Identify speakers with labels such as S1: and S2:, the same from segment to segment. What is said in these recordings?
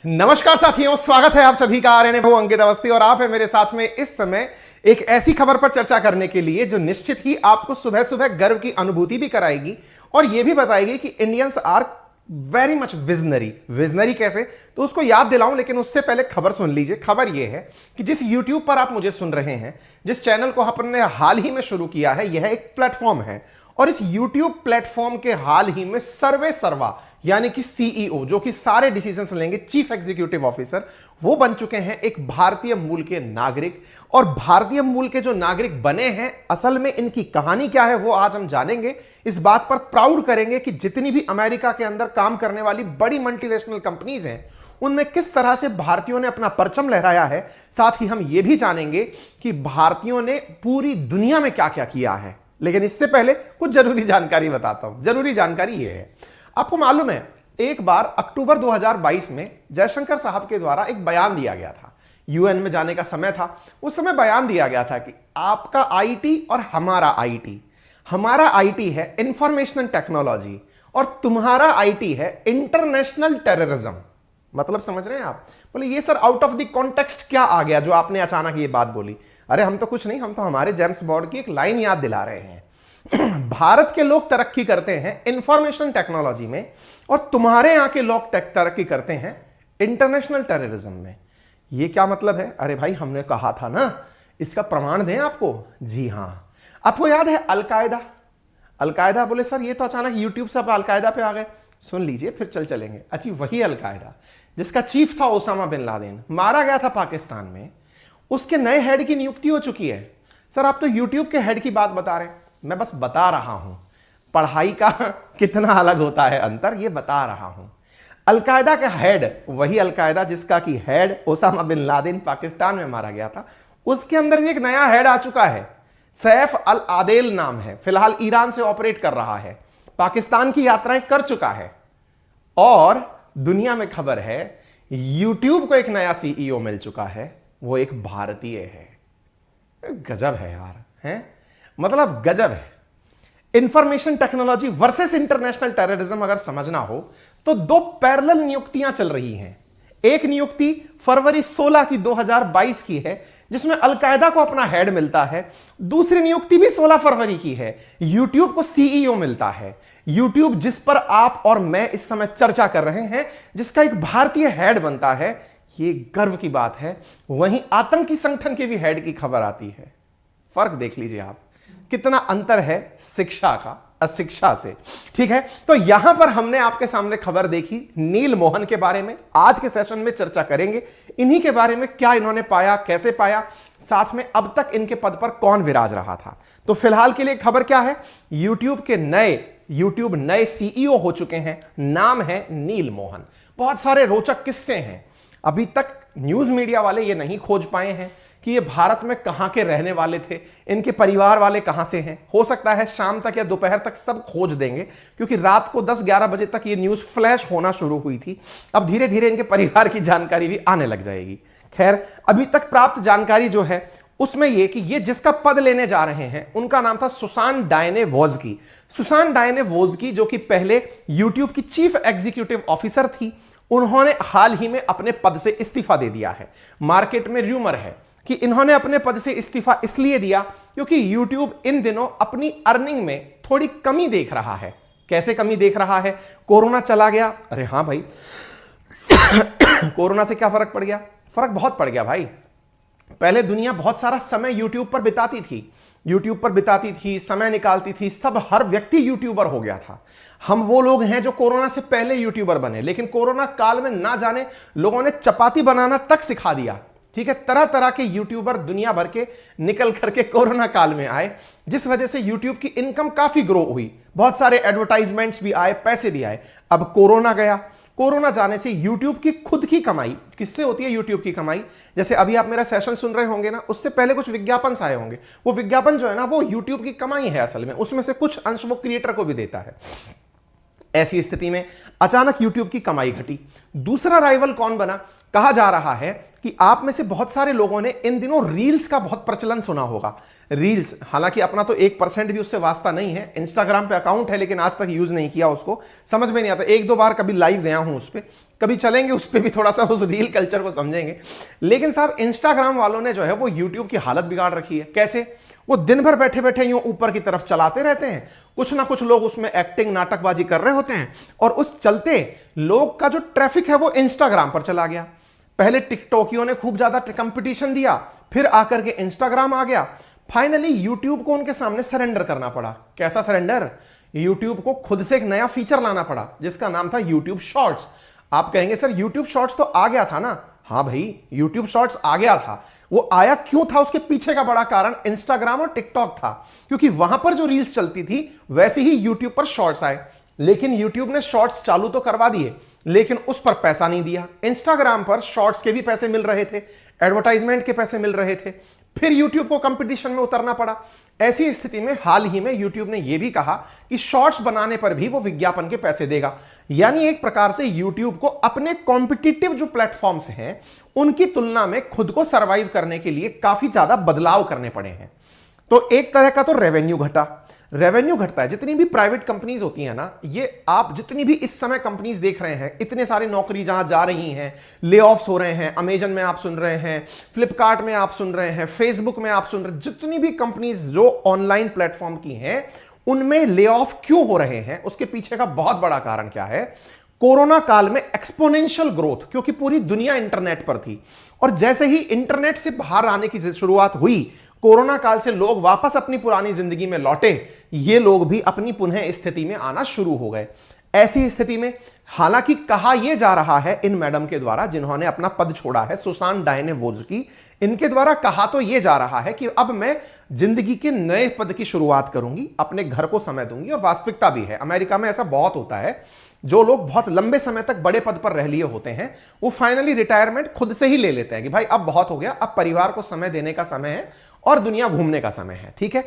S1: नमस्कार साथियों, स्वागत है आप सभी का आरएनए बहु अंकित अवस्थी और आप है मेरे साथ में इस समय एक ऐसी खबर पर चर्चा करने के लिए जो निश्चित ही आपको सुबह सुबह गर्व की अनुभूति भी कराएगी और यह भी बताएगी कि Indians are very much visionary कैसे, तो उसको याद दिलाऊं। लेकिन उससे पहले खबर सुन लीजिए। खबर यह है कि जिस YouTube पर आप मुझे सुन रहे हैं, जिस चैनल को हमने हाल ही में शुरू किया है, यह एक प्लेटफॉर्म है और इस YouTube प्लेटफॉर्म के हाल ही में सर्वे सर्वा यानी कि CEO, जो कि सारे डिसीजंस लेंगे, चीफ एग्जीक्यूटिव ऑफिसर, वो बन चुके हैं एक भारतीय मूल के नागरिक। और भारतीय मूल के जो नागरिक बने हैं, असल में इनकी कहानी क्या है वो आज हम जानेंगे। इस बात पर प्राउड करेंगे कि जितनी भी अमेरिका के अंदर काम करने वाली बड़ी मल्टीनेशनल कंपनीज हैं, उनमें किस तरह से भारतीयों ने अपना परचम लहराया है। साथ ही हम यह भी जानेंगे कि भारतीयों ने पूरी दुनिया में क्या क्या किया है। लेकिन इससे पहले कुछ जरूरी जानकारी बताता हूं। जरूरी जानकारी यह है, आपको मालूम है एक बार अक्टूबर 2022 में जयशंकर साहब के द्वारा एक बयान दिया गया था। यूएन में जाने का समय था। उस समय बयान दिया गया था कि आपका आईटी और हमारा आईटी है इंफॉर्मेशन टेक्नोलॉजी और तुम्हारा आईटी है इंटरनेशनल टेररिज्म। मतलब समझ रहे हैं आप? बोले ये sir out of the context क्या आ गया जो आपने अचानक ये बात बोली? अरे हम तो कुछ नहीं, हम तो हमारे जेम्स बॉन्ड की एक लाइन याद दिला रहे हैं। भारत के लोग तरक्की करते हैं इंफॉर्मेशन टेक्नोलॉजी में और तुम्हारे यहां के लोग तरक्की करते हैं इंटरनेशनल टेररिज्म में। ये क्या मतलब है? अरे भाई हमने कहा था ना, इसका प्रमाण दें आपको। जी हां, आपको याद है अलकायदा? बोले सर ये तो अचानक यूट्यूब से आप अलकायदा पे आ गए। सुन लीजिए फिर चलेंगे। अच्छी वही अलकायदा जिसका चीफ था ओसामा बिन लादेन, मारा गया था पाकिस्तान में। उसके नए हेड की नियुक्ति हो चुकी है। सर आप तो यूट्यूब के हेड की बात बता रहे हैं, मैं बस बता रहा हूं पढ़ाई का कितना अलग होता है अंतर, ये बता रहा हूं। अलकायदा का हेड वही अलकायदा जिसका कि head Osama bin Laden Pakistan में मारा गया था, उसके अंदर भी एक नया हेड आ चुका है। सैफ अल आदेल नाम है, फिलहाल ईरान से ऑपरेट कर रहा है, पाकिस्तान की यात्राएं कर चुका है। और दुनिया में खबर है यूट्यूब को एक नया सीईओ मिल चुका है, वो एक भारतीय है। गजब है यार, है मतलब गजब है। Information technology versus international terrorism अगर समझना हो तो दो पैरेलल नियुक्तियां चल रही हैं। एक नियुक्ति फरवरी 16 की 2022 की है जिसमें अलकायदा को अपना हेड मिलता है। दूसरी नियुक्ति भी 16 फरवरी की है, यूट्यूब को सीईओ मिलता है। यूट्यूब जिस पर आप और मैं इस समय चर्चा कर रहे हैं, जिसका एक भारतीय हेड बनता है, ये गर्व की बात है। वहीं आतंकी संगठन के भी हेड की खबर आती है। फर्क देख लीजिए आप, कितना अंतर है शिक्षा का अशिक्षा से। ठीक है, तो यहां पर हमने आपके सामने खबर देखी नील मोहन के बारे में। आज के सेशन में चर्चा करेंगे इन्हीं के बारे में, क्या इन्होंने पाया, कैसे पाया, साथ में अब तक इनके पद पर कौन विराज रहा था। तो फिलहाल के लिए खबर क्या है? यूट्यूब नए सीईओ हो चुके हैं, नाम है नील मोहन। बहुत सारे रोचक किस्से हैं। अभी तक न्यूज मीडिया वाले ये नहीं खोज पाए हैं कि ये भारत में कहां के रहने वाले थे, इनके परिवार वाले कहां से हैं। हो सकता है शाम तक या दोपहर तक सब खोज देंगे, क्योंकि रात को 10-11 बजे तक ये न्यूज फ्लैश होना शुरू हुई थी। अब धीरे धीरे इनके परिवार की जानकारी भी आने लग जाएगी। खैर, अभी तक प्राप्त जानकारी जो है उसमें ये कि ये जिसका पद लेने जा रहे हैं उनका नाम था सुसान डायने वोज्की, जो कि पहले यूट्यूब की चीफ एग्जीक्यूटिव ऑफिसर थी। उन्होंने हाल ही में अपने पद से इस्तीफा दे दिया है। मार्केट में र्यूमर है कि इन्होंने अपने पद से इस्तीफा इसलिए दिया क्योंकि YouTube इन दिनों अपनी अर्निंग में थोड़ी कमी देख रहा है। कैसे कमी देख रहा है? कोरोना चला गया। अरे हां भाई कोरोना से क्या फर्क पड़ गया? फर्क बहुत पड़ गया भाई। पहले दुनिया बहुत सारा समय YouTube पर बिताती थी, समय निकालती थी, सब हर व्यक्ति यूट्यूबर हो गया था। हम वो लोग हैं जो कोरोना से पहले यूट्यूबर बने, लेकिन कोरोना काल में ना जाने लोगों ने चपाती बनाना तक सिखा दिया। ठीक है, तरह तरह के यूट्यूबर दुनिया भर के निकल करके कोरोना काल में आए, जिस वजह से यूट्यूब की इनकम काफी ग्रो हुई। बहुत सारे एडवर्टाइजमेंट्स भी आए, पैसे भी आए। अब कोरोना गया, कोरोना जाने से यूट्यूब की खुद की कमाई, किससे होती है यूट्यूब की कमाई? जैसे अभी आप मेरा सेशन सुन रहे होंगे ना, उससे पहले कुछ विज्ञापन आए होंगे। वो विज्ञापन जो है ना, वो यूट्यूब की कमाई है असल में। उसमें से कुछ अंश वो क्रिएटर को भी देता है। ऐसी स्थिति में अचानक YouTube की कमाई घटी। दूसरा राइवल कौन बना? कहा जा रहा है कि आप में से बहुत सारे लोगों ने इन दिनों रील्स का बहुत प्रचलन सुना होगा। रील्स, हालांकि अपना तो 1% भी उससे वास्ता नहीं है, इंस्टाग्राम पे अकाउंट है लेकिन आज तक यूज नहीं किया, उसको समझ में नहीं आता। एक दो बार कभी लाइव गया हूं उस पर, कभी चलेंगे उस पर भी, थोड़ा सा उस रील कल्चर को समझेंगे। लेकिन साहब इंस्टाग्राम वालों ने जो है वो यूट्यूब की हालत बिगाड़ रखी है। कैसे? वो दिन भर बैठे बैठे यूं ऊपर की तरफ चलाते रहते हैं, कुछ ना कुछ लोग उसमें एक्टिंग नाटकबाजी कर रहे होते हैं, और उस चलते लोग का जो ट्रैफिक है वो इंस्टाग्राम पर चला गया। पहले टिकटॉकियों ने खूब ज्यादा कंपटीशन दिया, फिर आकर के इंस्टाग्राम आ गया। फाइनली यूट्यूब को उनके सामने सरेंडर करना पड़ा। कैसा सरेंडर? यूट्यूब को खुद से एक नया फीचर लाना पड़ा जिसका नाम था यूट्यूब शॉर्ट्स। आप कहेंगे सर यूट्यूब शॉर्ट्स तो आ गया था ना। हाँ भाई, यूट्यूब शॉर्ट्स आ गया था। वो आया क्यों था? उसके पीछे का बड़ा कारण इंस्टाग्राम और टिकटॉक था, क्योंकि वहां पर जो रील्स चलती थी वैसे ही यूट्यूब पर शॉर्ट्स आए। लेकिन यूट्यूब ने शॉर्ट्स चालू तो करवा दिए, लेकिन उस पर पैसा नहीं दिया। इंस्टाग्राम पर शॉर्ट्स के भी पैसे मिल रहे थे, एडवर्टाइजमेंट के पैसे मिल रहे थे, फिर यूट्यूब को कंपटीशन में उतरना पड़ा। ऐसी स्थिति में हाल ही में यूट्यूब ने यह भी कहा कि शॉर्ट्स बनाने पर भी वो विज्ञापन के पैसे देगा। यानी एक प्रकार से यूट्यूब को अपने कॉम्पिटिटिव जो प्लेटफॉर्म्स हैं उनकी तुलना में खुद को सरवाइव करने के लिए काफी ज्यादा बदलाव करने पड़े हैं। तो एक तरह का तो रेवेन्यू घटा। रेवेन्यू घटता है। जितनी भी प्राइवेट कंपनीज होती हैं ना, ये आप जितनी भी इस समय कंपनीज देख रहे हैं, इतने सारी नौकरी जहां जा रही हैं, ले ऑफ्स हो रहे हैं, अमेजन में आप सुन रहे हैं, फ्लिपकार्ट में आप सुन रहे हैं, फेसबुक में आप सुन रहे हैं, जितनी भी कंपनीज जो ऑनलाइन प्लेटफॉर्म की हैं उनमें ले ऑफ क्यों हो रहे हैं? उसके पीछे का बहुत बड़ा कारण क्या है? कोरोना काल में एक्सपोनेंशियल ग्रोथ, क्योंकि पूरी दुनिया इंटरनेट पर थी, और जैसे ही इंटरनेट से बाहर आने की शुरुआत हुई, कोरोना काल से लोग वापस अपनी पुरानी जिंदगी में लौटे, ये लोग भी अपनी पुनः स्थिति में आना शुरू हो गए। ऐसी स्थिति में हालांकि कहा यह जा रहा है इन मैडम के द्वारा जिन्होंने अपना पद छोड़ा है, सुसान डायने वोज्की, इनके द्वारा कहा तो यह जा रहा है कि अब मैं जिंदगी के नए पद की शुरुआत करूंगी, अपने घर को समय दूंगी। और वास्तविकता भी है, अमेरिका में ऐसा बहुत होता है, जो लोग बहुत लंबे समय तक बड़े पद पर रह लिए होते हैं वो फाइनली रिटायरमेंट खुद से ही ले लेते हैं कि भाई अब बहुत हो गया, अब परिवार को समय देने का समय है और दुनिया घूमने का समय है। ठीक है,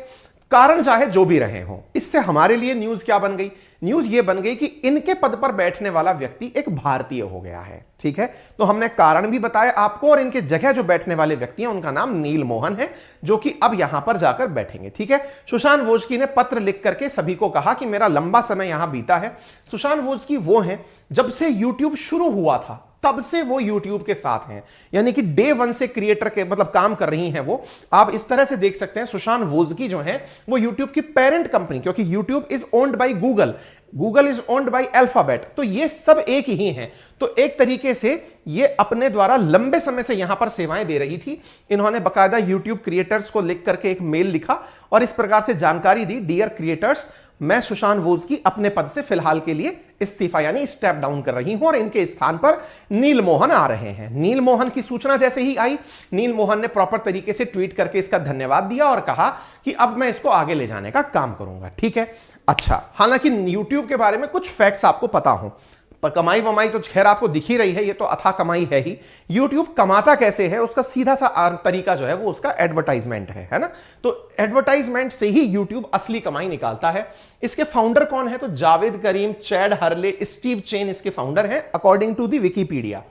S1: कारण चाहे जो भी रहे हो। इससे हमारे लिए न्यूज क्या बन गई? न्यूज ये बन गई कि इनके पद पर बैठने वाला व्यक्ति एक भारतीय हो गया है। ठीक है, तो हमने कारण भी बताया आपको, और इनके जगह जो बैठने वाले व्यक्ति हैं उनका नाम नील मोहन है, जो कि अब यहां पर जाकर बैठेंगे। ठीक है, सुशांत वोज्की ने पत्र लिख करके सभी को कहा कि मेरा लंबा समय यहां बीता है। सुशांत वोज्की वो हैं जब से यूट्यूब शुरू हुआ था तब से वो YouTube के साथ हैं, यानी कि डे वन से क्रिएटर के मतलब काम कर रही हैं वो। आप इस तरह से देख सकते हैं सुशांत वोज्की जो है वो YouTube की पेरेंट कंपनी, क्योंकि YouTube is owned by Google, Google is owned by alphabet, तो ये सब एक ही हैं। तो एक तरीके से ये अपने द्वारा लंबे समय से यहां पर सेवाएं दे रही थी। इन्होंने बकायदा YouTube क्रिएटर्स को लिख करके एक मेल लिखा और इस प्रकार से जानकारी दी, डियर क्रिएटर्स, मैं सुशांत वोज्की अपने पद से फिलहाल के लिए इस्तीफा यानी स्टेप डाउन कर रही हूं और इनके स्थान पर नील मोहन आ रहे हैं। नील मोहन की सूचना जैसे ही आई, नील मोहन ने प्रॉपर तरीके से ट्वीट करके इसका धन्यवाद दिया और कहा कि अब मैं इसको आगे ले जाने का काम करूंगा। ठीक है, अच्छा, हालांकि YouTube के बारे में कुछ फैक्ट्स आपको पता हो, पर कमाई वमाई तो खैर आपको दिख ही रही है, ये तो अथाह कमाई है ही। YouTube कमाता कैसे है उसका सीधा सा तरीका जो है वो उसका एडवर्टाइजमेंट है ना। तो एडवर्टाइजमेंट से ही YouTube असली कमाई निकालता है। इसके फाउंडर कौन है? तो Jawed Karim, Chad Hurley, Steve Chen इसके फाउंडर हैं according to the Wikipedia.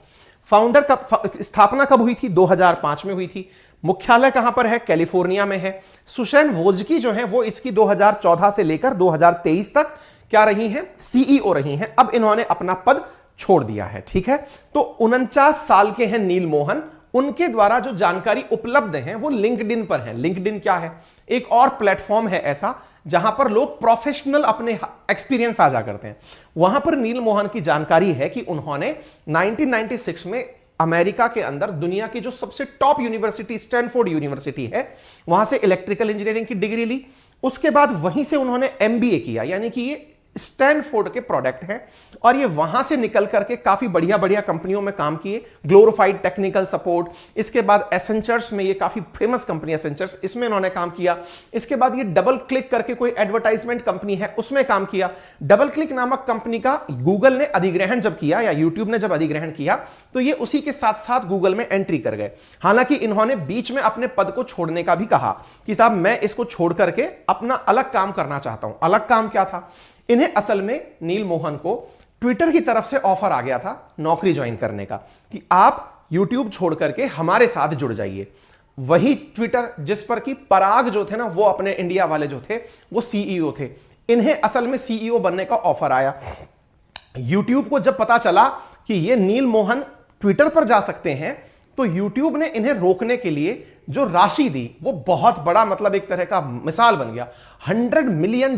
S1: Founder का स्थापना कब हुई थी? 2005 में हुई थी। मुख्यालय कहां पर है? कैलिफोर्निया में है। सुशांत वोज्की जो है वो इसकी 2014 से लेकर 2023 तक क्या रही हैं? सीईओ रही हैं। अब इन्होंने अपना पद छोड़ दिया है। ठीक है, तो 49 साल के हैं नील मोहन। उनके द्वारा जो जानकारी उपलब्ध है वो लिंक्डइन पर है। लिंक्डइन क्या है? एक और प्लेटफॉर्म है ऐसा जहां पर लोग प्रोफेशनल अपने एक्सपीरियंस साझा करते हैं। वहां पर नील मोहन की जानकारी है कि उन्होंने 1996 में अमेरिका के अंदर दुनिया की जो सबसे टॉप यूनिवर्सिटी स्टैनफोर्ड यूनिवर्सिटी है वहां से इलेक्ट्रिकल इंजीनियरिंग की डिग्री ली। उसके बाद वहीं से उन्होंने एमबीए किया, यानी कि ये स्टैनफोर्ड के प्रोडक्ट हैं और ये वहां से निकल करके काफी बढ़िया बढ़िया कंपनियों में काम किए। ग्लोरिफाइड टेक्निकल सपोर्ट, इसके बाद एसेंचर्स में, ये काफी फेमस कंपनी एसेंचर्स, इसमें इन्होंने काम किया। इसके बाद ये डबल क्लिक करके कोई एडवर्टाइजमेंट कंपनी है उसमें काम किया। डबल क्लिक नामक कंपनी का गूगल ने अधिग्रहण जब किया या यूट्यूब ने जब अधिग्रहण किया तो ये उसी के साथ साथ गूगल में एंट्री कर गए। हालांकि इन्होंने बीच में अपने पद को छोड़ने का भी कहा कि साहब मैं इसको छोड़ करके अपना अलग काम करना चाहता हूं। अलग काम क्या था? इन्हें असल में नील मोहन को ट्विटर की तरफ से ऑफर आ गया था नौकरी ज्वाइन करने का कि आप यूट्यूब छोड़ करके हमारे साथ जुड़ जाइए। वही ट्विटर जिस पर कि पराग जो थे ना, वो अपने इंडिया वाले जो थे वो सीईओ थे। इन्हें असल में सीईओ बनने का ऑफर आया। यूट्यूब को जब पता चला कि ये नील मोहन ट्विटर पर जा सकते हैं, तो यूट्यूब ने इन्हें रोकने के लिए जो राशि दी वो बहुत बड़ा, मतलब एक तरह का मिसाल बन गया। $100 मिलियन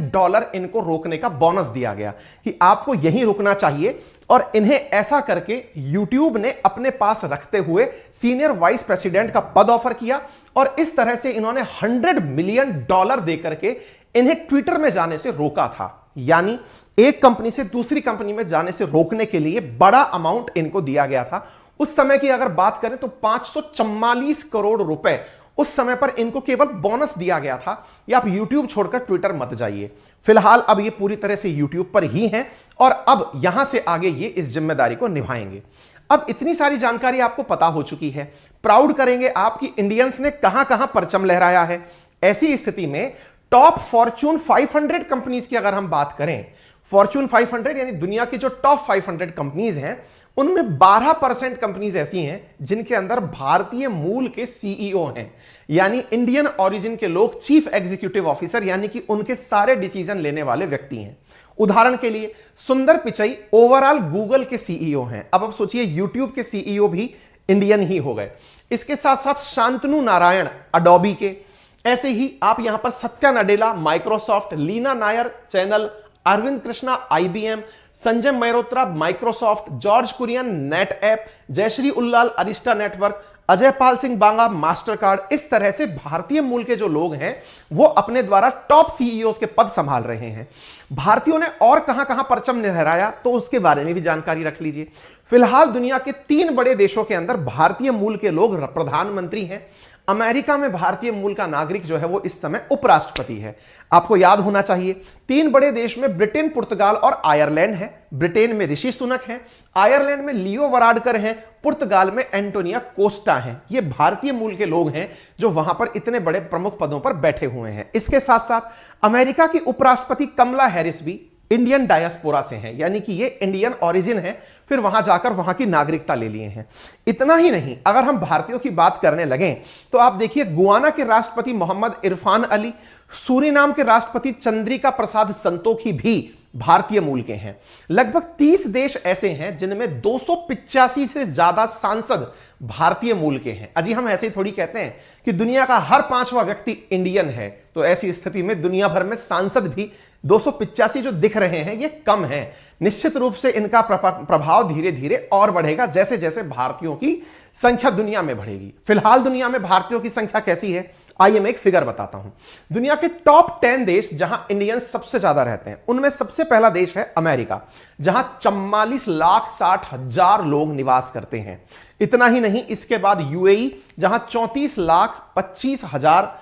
S1: इनको रोकने का बोनस दिया गया कि आपको यहीं रुकना चाहिए। और इन्हें ऐसा करके यूट्यूब ने अपने पास रखते हुए सीनियर वाइस प्रेसिडेंट का पद ऑफर किया, और इस तरह से इन्होंने $100 मिलियन दे करके इन्हें ट्विटर में जाने से रोका था। यानी एक कंपनी से दूसरी कंपनी में जाने से रोकने के लिए बड़ा अमाउंट इनको दिया गया था। उस समय की अगर बात करें तो 544 करोड़ रुपए उस समय पर इनको केवल बोनस दिया गया था, या आप यूट्यूब छोड़कर ट्विटर मत जाइए। फिलहाल अब ये पूरी तरह से यूट्यूब पर ही हैं, और अब यहां से आगे ये इस जिम्मेदारी को निभाएंगे। अब इतनी सारी जानकारी आपको पता हो चुकी है। प्राउड करेंगे आपकी इंडियंस ने कहां कहां परचम लहराया है। ऐसी स्थिति में टॉप फॉर्च्यून 500 कंपनीज की अगर हम बात करें, फॉर्च्यून 500 यानी दुनिया की जो टॉप 500 कंपनीज हैं, उनमें 12% कंपनीज ऐसी हैं जिनके अंदर भारतीय मूल के सीईओ हैं, यानी इंडियन ओरिजिन के लोग चीफ एग्जीक्यूटिव ऑफिसर, यानी कि उनके सारे डिसीजन लेने वाले व्यक्ति हैं। उदाहरण के लिए सुंदर पिचई ओवरऑल गूगल के सीईओ हैं। अब सोचिए यूट्यूब के सीईओ भी इंडियन ही हो गए। इसके साथ साथ शांतनु नारायण अडोबी के, ऐसे ही आप यहां पर Satya Nadella Microsoft, Leena Nair Chanel, Arvind Krishna IBM, Sanjay Mehrotra Microsoft, George Kurian NetApp, Jayshree Ullal Arista network, Ajay Pal Singh Banga Mastercard. इस तरह से भारतीय मूल के जो लोग हैं वो अपने द्वारा टॉप सीईओ के पद संभाल रहे हैं। भारतीयों ने और कहां कहां परचम लहराया तो उसके बारे में भी जानकारी रख लीजिए। फिलहाल दुनिया के 3 बड़े देशों के अंदर भारतीय मूल के लोग प्रधानमंत्री हैं। अमेरिका में भारतीय मूल का नागरिक जो है वो इस समय उपराष्ट्रपति है। आपको याद होना चाहिए 3 बड़े देश में ब्रिटेन, पुर्तगाल और आयरलैंड है। ब्रिटेन में ऋषि सुनक हैं, आयरलैंड में लियो वराडकर हैं, पुर्तगाल में एंटोनिया कोस्टा हैं। ये भारतीय मूल के लोग हैं जो वहां पर इतने बड़े प्रमुख पदों पर बैठे हुए हैं। इसके साथ साथ अमेरिका की उपराष्ट्रपति कमला हैरिस भी इंडियन डायस्पोरा से हैं, यानी कि ये इंडियन ओरिजिन है, फिर वहां जाकर वहां की नागरिकता ले लिए हैं। इतना ही नहीं, अगर हम भारतीयों की बात करने लगे तो आप देखिए गुआना के राष्ट्रपति मोहम्मद इरफान अली, सूरीनाम के राष्ट्रपति चंद्रिका प्रसाद संतोखी भी भारतीय मूल के हैं। लगभग 30 देश ऐसे हैं जिनमें 285 से ज्यादा सांसद भारतीय मूल के हैं। अजी हम ऐसे ही थोड़ी कहते हैं कि दुनिया का हर 5वां व्यक्ति इंडियन है, तो ऐसी स्थिति में दुनिया भर में सांसद भी 285 जो दिख रहे हैं ये कम है। निश्चित रूप से इनका प्रभाव धीरे धीरे और बढ़ेगा जैसे जैसे भारतीयों की संख्या दुनिया में बढ़ेगी। फिलहाल दुनिया में भारतीयों की संख्या कैसी है, आइए मैं एक फिगर बताता हूं। दुनिया के टॉप 10 देश जहां इंडियंस सबसे ज्यादा रहते हैं, उनमें सबसे पहला देश है अमेरिका, जहां 44,60,000 लोग निवास करते हैं। इतना ही नहीं, इसके बाद यूएई जहां 34,25,000,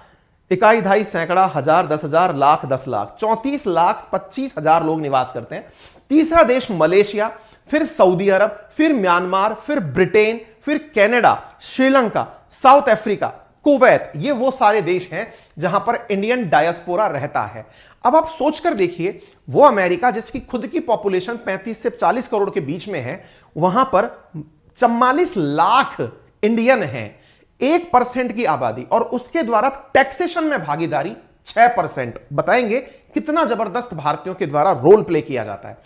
S1: इकाई ढाई सैकड़ा हजार 10,000 लाख 10 लाख 34,25,000 लोग निवास करते हैं। तीसरा देश मलेशिया, फिर सऊदी अरब, फिर म्यांमार, फिर ब्रिटेन, फिर Canada, Sri Lanka, south Africa, Kuwait. ये वो सारे देश हैं जहां पर इंडियन डायस्पोरा रहता है। अब आप सोचकर देखिए, वो अमेरिका जिसकी खुद की पॉपुलेशन 35 से 40 करोड़ के बीच में है, वहां पर 44 लाख इंडियन हैं, 1% की आबादी, और उसके द्वारा टैक्सेशन में भागीदारी 6%। बताएंगे कितना जबरदस्त भारतीयों के द्वारा रोल प्ले किया जाता है।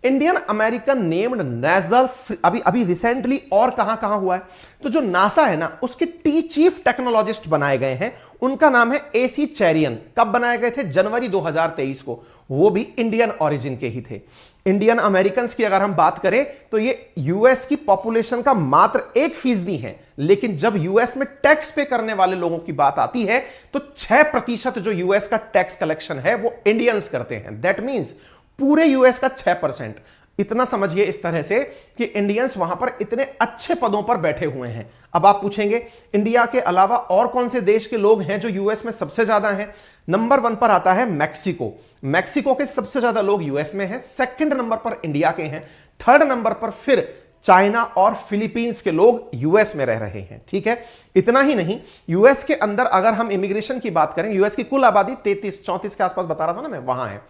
S1: इंडियन अमेरिकन नेम्ड नासा अभी रिसेंटली और कहां हुआ है, तो जो नासा है ना, उसके चीफ टेक्नोलॉजिस्ट बनाए गए हैं। उनका नाम है एसी चैरियन। कब बनाए गए थे? जनवरी 2023 को। वो भी इंडियन ओरिजिन के ही थे। इंडियन अमेरिकन की अगर हम बात करें तो ये यूएस की पॉपुलेशन का मात्र 1% है, लेकिन जब यूएस में टैक्स पे करने वाले लोगों की बात आती है तो 6% जो यूएस का टैक्स कलेक्शन है वो इंडियंस करते हैं। दैट मींस पूरे यूएस का 6%। इतना समझिए इस तरह से कि इंडियंस वहां पर इतने अच्छे पदों पर बैठे हुए हैं। अब आप पूछेंगे इंडिया के अलावा और कौन से देश के लोग हैं जो यूएस में सबसे ज्यादा हैं? नंबर 1 पर आता है मैक्सिको। मैक्सिको के सबसे ज्यादा लोग यूएस में हैं। सेकंड नंबर पर इंडिया के हैं। थर्ड नंबर पर फिर चाइना और फिलीपींस के लोग यूएस में रह रहे हैं। ठीक है, इतना ही नहीं, यूएस के अंदर अगर हम इमिग्रेशन की बात करें, यूएस की कुल आबादी 33-34 के आसपास बता रहा था ना मैं, वहां है।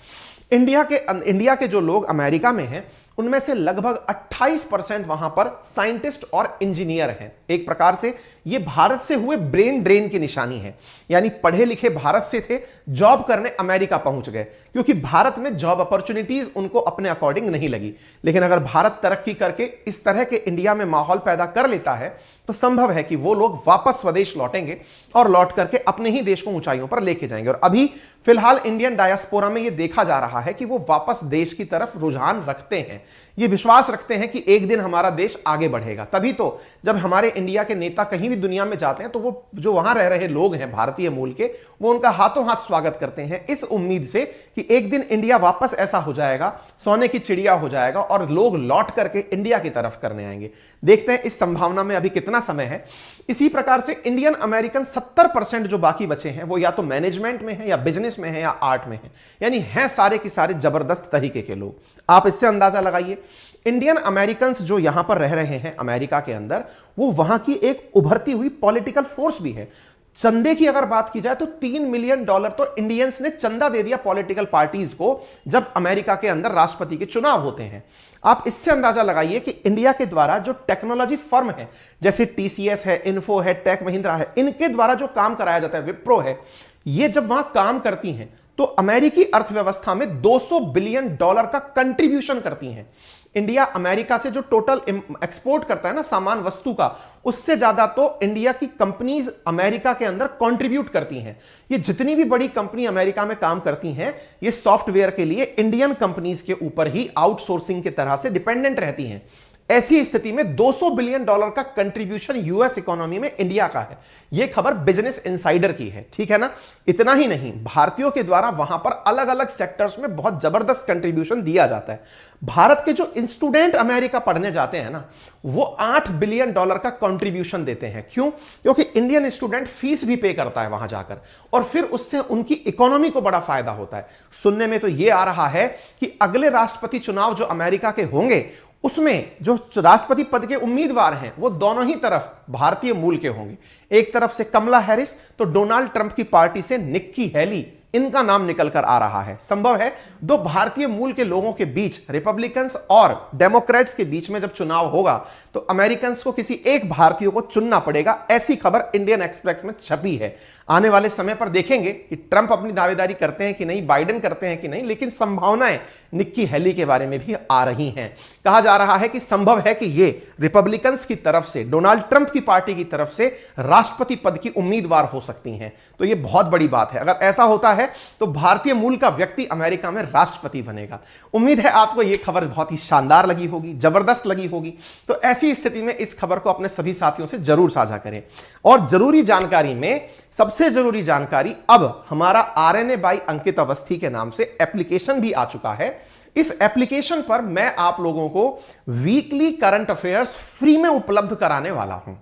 S1: इंडिया के जो लोग अमेरिका में हैं उनमें से लगभग 28% वहां पर साइंटिस्ट और इंजीनियर हैं। एक प्रकार से ये भारत से हुए ब्रेन ड्रेन की निशानी है, यानी पढ़े लिखे भारत से थे, जॉब करने अमेरिका पहुंच गए, क्योंकि भारत में जॉब अपॉर्चुनिटीज उनको अपने अकॉर्डिंग नहीं लगी। लेकिन अगर भारत तरक्की करके इस तरह के इंडिया में माहौल पैदा कर लेता है तो संभव है कि वो लोग वापस स्वदेश लौटेंगे और लौट करके अपने ही देश को ऊंचाइयों पर लेके जाएंगे। और अभी फिलहाल इंडियन डायस्पोरा में ये देखा जा रहा है कि वो वापस देश की तरफ रुझान रखते हैं, ये विश्वास रखते हैं कि एक दिन हमारा देश आगे बढ़ेगा। तभी तो जब हमारे इंडिया के नेता कहीं भी दुनिया में जाते हैं तो वो जो वहां रह रहे लोग हैं भारतीय मूल के, वो उनका हाथों हाथ स्वागत करते हैं, इस उम्मीद से कि एक दिन इंडिया वापस ऐसा हो जाएगा, सोने की चिड़िया हो जाएगा और लोग लौट करके इंडिया की तरफ करने आएंगे। देखते हैं इस संभावना में अभी कितना समय है। इसी प्रकार से इंडियन अमेरिकन 70% जो बाकी बचे हैं वो या तो मैनेजमेंट में है या बिजनेस में है या आर्ट में है, यानी हैं सारे की सारे जबरदस्त तरीके के लोग। आप इससे अंदाजा लगाइए इंडियन अमेरिकन जो यहां पर रह रहे हैं अमेरिका के अंदर, वो वहां की एक उभरती हुई पॉलिटिकल फोर्स भी है। चंदे की अगर बात की जाए तो $3 मिलियन तो इंडियंस ने चंदा दे दिया पॉलिटिकल पार्टीज को जब अमेरिका के अंदर राष्ट्रपति के चुनाव होते हैं। आप इससे अंदाजा लगाइए कि इंडिया के द्वारा जो टेक्नोलॉजी फर्म है, जैसे टीसीएस है, इन्फो है, टेक महिंद्रा है, इनके द्वारा जो काम कराया जाता है, विप्रो है, ये जब वहां काम करती हैं तो अमेरिकी अर्थव्यवस्था में $200 बिलियन का कंट्रीब्यूशन करती हैं। इंडिया अमेरिका से जो टोटल एक्सपोर्ट करता है ना सामान वस्तु का, उससे ज्यादा तो इंडिया की कंपनीज अमेरिका के अंदर कंट्रीब्यूट करती हैं। ये जितनी भी बड़ी कंपनी अमेरिका में काम करती हैं, ये सॉफ्टवेयर के लिए इंडियन कंपनीज के ऊपर ही आउटसोर्सिंग की तरह से डिपेंडेंट रहती हैं। ऐसी स्थिति में $200 बिलियन का कंट्रीब्यूशन यूएस इकोनॉमी में इंडिया का है। यह खबर बिजनेस इनसाइडर की है, ठीक है ना। इतना ही नहीं, भारतीयों के द्वारा वहां पर अलग अलग सेक्टर्स में बहुत जबरदस्त कंट्रीब्यूशन दिया जाता है। भारत के जो स्टूडेंट अमेरिका पढ़ने जाते हैं ना, वो $8 बिलियन का कंट्रीब्यूशन देते हैं। क्यों? क्योंकि इंडियन स्टूडेंट फीस भी पे करता है वहां जाकर, और फिर उससे उनकी इकोनॉमी को बड़ा फायदा होता है। सुनने में तो यह आ रहा है कि अगले राष्ट्रपति चुनाव जो अमेरिका के होंगे, उसमें जो राष्ट्रपति पद के उम्मीदवार हैं वो दोनों ही तरफ भारतीय मूल के होंगे। एक तरफ से कमला हैरिस तो डोनाल्ड ट्रंप की पार्टी से निक्की हैली, इनका नाम निकल कर आ रहा है। संभव है दो भारतीय मूल के लोगों के बीच, रिपब्लिकन्स और डेमोक्रेट्स के बीच में जब चुनाव होगा तो अमेरिकन को किसी एक भारतीय को चुनना पड़ेगा। ऐसी खबर इंडियन एक्सप्रेस में छपी है। आने वाले समय पर देखेंगे कि ट्रंप अपनी दावेदारी करते हैं कि नहीं, बाइडेन करते हैं कि नहीं, लेकिन संभावनाएं निक्की हैली के बारे में भी आ रही हैं। कहा जा रहा है कि संभव है कि ये रिपब्लिकन्स की तरफ से, डोनाल्ड ट्रंप की पार्टी की तरफ से राष्ट्रपति पद की उम्मीदवार हो सकती हैं। तो यह बहुत बड़ी बात है। अगर ऐसा होता है तो भारतीय मूल का व्यक्ति अमेरिका में राष्ट्रपति बनेगा। उम्मीद है आपको यह खबर बहुत ही शानदार लगी होगी, जबरदस्त लगी होगी। तो ऐसी स्थिति में इस खबर को अपने सभी साथियों से जरूर साझा करें। और जरूरी जानकारी में सबसे जरूरी जानकारी, अब हमारा आरएनए बाय अंकित अवस्थी के नाम से एप्लीकेशन भी आ चुका है। इस एप्लीकेशन पर मैं आप लोगों को वीकली करंट अफेयर्स फ्री में उपलब्ध कराने वाला हूं।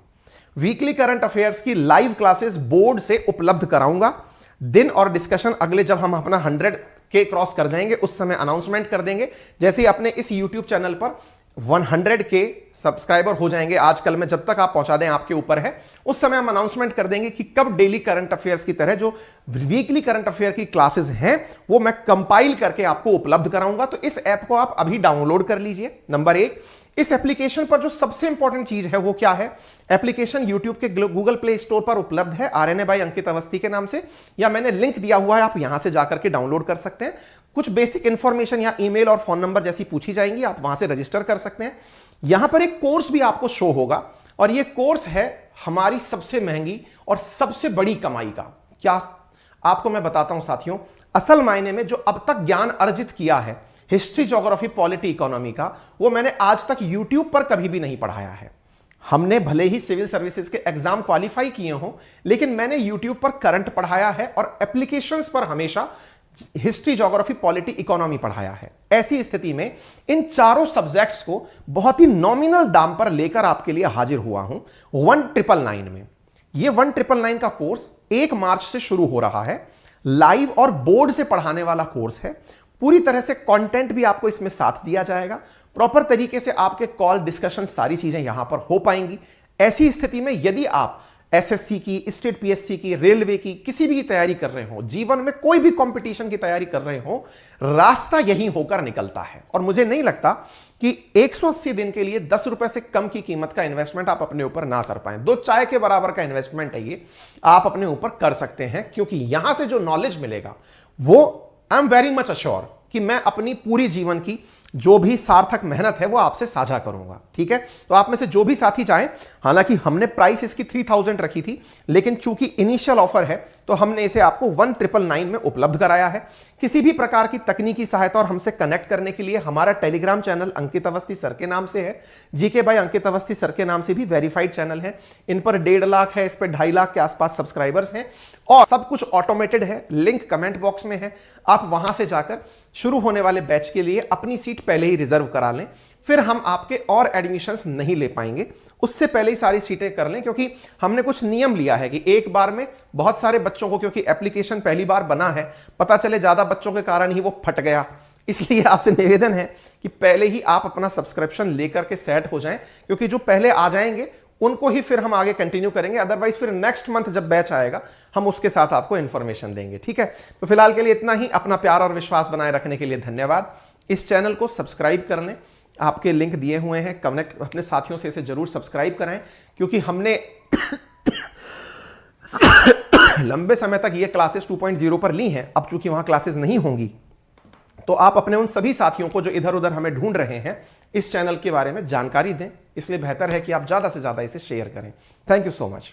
S1: वीकली करंट अफेयर्स की लाइव क्लासेस बोर्ड से उपलब्ध कराऊंगा। दिन और डिस्कशन अगले, जब हम अपना 100K क्रॉस कर जाएंगे उस समय अनाउंसमेंट कर देंगे। जैसे ही अपने इस YouTube चैनल पर 100K सब्सक्राइबर हो जाएंगे, आजकल में जब तक आप पहुंचा दें आपके ऊपर है, उस समय हम अनाउंसमेंट कर देंगे कि कब डेली करंट अफेयर्स की तरह जो वीकली करंट अफेयर की क्लासेस हैं वो मैं कंपाइल करके आपको उपलब्ध कराऊंगा। तो इस ऐप को आप अभी डाउनलोड कर लीजिए। नंबर 1, इस एप्लीकेशन पर जो सबसे इंपॉर्टेंट चीज है वो क्या है, एप्लीकेशन यूट्यूब के गूगल प्ले स्टोर पर उपलब्ध है आरएनए बाय अंकित अवस्थी के नाम से, या मैंने लिंक दिया हुआ है, आप यहां से जाकर के डाउनलोड कर सकते हैं। कुछ बेसिक इंफॉर्मेशन या ईमेल और फोन नंबर जैसी पूछी जाएंगी, आप वहां से रजिस्टर कर सकते हैं। यहां पर एक कोर्स भी आपको शो होगा, और यह कोर्स है हमारी सबसे महंगी और सबसे बड़ी कमाई का। क्या? आपको मैं बताता हूं साथियों, असल मायने में जो अब तक ज्ञान अर्जित किया है हिस्ट्री, ज्योग्राफी, पॉलिटी, इकोनॉमी का, वो मैंने आज तक यूट्यूब पर कभी भी नहीं पढ़ाया है। हमने भले ही सिविल सर्विसेज के एग्जाम क्वालिफाई किए हों, लेकिन मैंने यूट्यूब पर करंट पढ़ाया है और एप्लीकेशंस पर हमेशा हिस्ट्री, ज्योग्राफी, पॉलिटी, इकोनॉमी पढ़ाया है। ऐसी स्थिति में इन चारों सब्जेक्ट्स को बहुत ही नॉमिनल दाम पर लेकर आपके लिए हाजिर हुआ हूं 1999 में। यह 1999 का कोर्स 1 मार्च से शुरू हो रहा है। लाइव और बोर्ड से पढ़ाने वाला कोर्स है। पूरी तरह से कंटेंट भी आपको इसमें साथ दिया जाएगा। प्रॉपर तरीके से आपके कॉल, डिस्कशन, सारी चीजें यहां पर हो पाएंगी। ऐसी स्थिति में यदि आप एसएससी की, स्टेट पीएससी की, रेलवे की, किसी भी की तैयारी कर रहे हो, जीवन में कोई भी कंपटीशन की तैयारी कर रहे हो, रास्ता यही होकर निकलता है। और मुझे नहीं लगता कि 180 दिन के लिए 10 रुपए से कम की कीमत का इन्वेस्टमेंट आप अपने ऊपर ना कर पाए। 2 चाय के बराबर का इन्वेस्टमेंट है ये, आप अपने ऊपर कर सकते हैं, क्योंकि यहां से जो नॉलेज मिलेगा वो I am very much assure कि मैं अपनी पूरी जीवन की जो भी सार्थक मेहनत है वो आपसे साझा करूंगा। ठीक है, तो आप में से जो भी साथी चाहें, हालांकि हमने प्राइस इसकी 3000 रखी थी, लेकिन चूंकि इनिशियल ऑफर है तो हमने इसे आपको 1999 में उपलब्ध कराया है। किसी भी प्रकार की तकनीकी सहायता और हमसे कनेक्ट करने के लिए हमारा टेलीग्राम चैनल अंकित अवस्थी सर के नाम से है, GK by Ankit Awasthi sir के नाम से भी वेरीफाइड चैनल है। इन पर 1.5 लाख है, इस पर 2.5 लाख के आसपास सब्सक्राइबर्स हैं और सब कुछ ऑटोमेटेड है। लिंक कमेंट बॉक्स में है, आप वहां से जाकर शुरू होने वाले बैच के लिए अपनी सीट पहले ही रिजर्व करा लें। फिर हम आपके और एडमिशंस नहीं ले पाएंगे, उससे पहले ही सारी सीटें कर लें, क्योंकि हमने कुछ नियम लिया है कि एक बार में बहुत सारे बच्चों को, क्योंकि एप्लीकेशन पहली बार बना है, पता चले ज्यादा बच्चों के कारण ही वो फट गया। इसलिए आपसे निवेदन है कि पहले ही आप अपना सब्सक्रिप्शन लेकर के सेट हो जाएं, क्योंकि जो पहले आ जाएंगे उनको ही फिर हम आगे कंटिन्यू करेंगे। अदरवाइज फिर नेक्स्ट मंथ जब बैच आएगा हम उसके साथ आपको इंफॉर्मेशन देंगे। ठीक है, तो फिलहाल के लिए इतना ही। अपना प्यार और विश्वास बनाए रखने के लिए धन्यवाद। इस चैनल को सब्सक्राइब कर लें, आपके लिंक दिए हुए हैं, कनेक्ट अपने साथियों से इसे जरूर सब्सक्राइब कराएं, क्योंकि हमने लंबे समय तक ये क्लासेस 2.0 पर ली हैं। अब चूंकि वहां क्लासेस नहीं होंगी तो आप अपने उन सभी साथियों को जो इधर उधर हमें ढूंढ रहे हैं इस चैनल के बारे में जानकारी दें। इसलिए बेहतर है कि आप ज्यादा से ज्यादा इसे शेयर करें। Thank you so much.